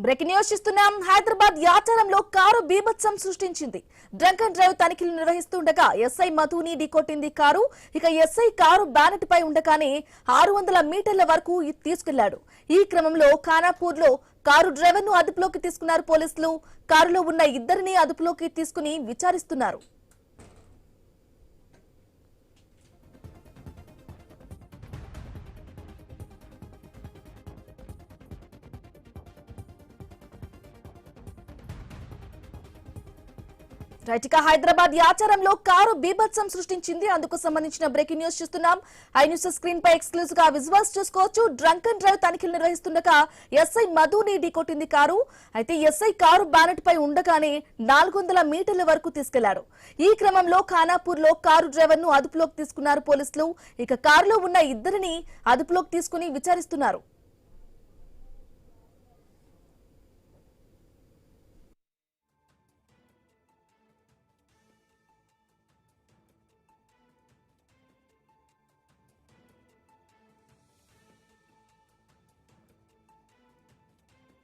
Breaking news ఇస్తున్నాం. Hyderabad యాచారంలో car బీభత్సం సృష్టించింది. డ్రంక్ అండ్ డ్రైవ్ తనిఖీలు నిర్వహిస్తుండగా ఎస్ఐ మధుని ఢీకొట్టింది కారు. ఇక ఎస్ఐ కారు బ్యానెట్ పై ఉండగానే 600 మీటర్ల వరకు తీసుకెళ్లాడు. ఈ క్రమంలో ఖానాపూర్ లో కారు డ్రైవర్ ను అదుపులోకి తీసుకున్నారు పోలీసులు. కారులో ఉన్న ఇద్దరిని అదుపులోకి తీసుకుని విచారిస్తున్నారు. రైట్గా హైదరాబాద్ యాచారంలో కారు బీభత్సం సృష్టించింది. అందుకు సంబంధించిన బ్రేకింగ్ న్యూస్ చూస్తున్నాం. ఐ న్యూస్ స్క్రీన్ పై ఎక్స్క్లూజివ్ గా విజువల్స్ చూసుకోవచ్చు. డ్రంక్ అండ్ డ్రైవ్ తనిఖీలు నిర్వహిస్తుండగా ఎస్ఐ మధుని ఢీకొట్టింది కారు. అయితే ఎస్ఐ కారు బ్యానెట్ పై ఉండగానే 400 మీటర్ల వరకు తీసుకెళ్లాడు. ఈ క్రమంలో ఖానాపూర్ లో కారు డ్రైవర్ ను అదుపులోకి తీసుకున్నారు పోలీసులు. ఇక కారులో ఉన్న ఇద్దరిని అదుపులోకి తీసుకుని విచారిస్తున్నారు.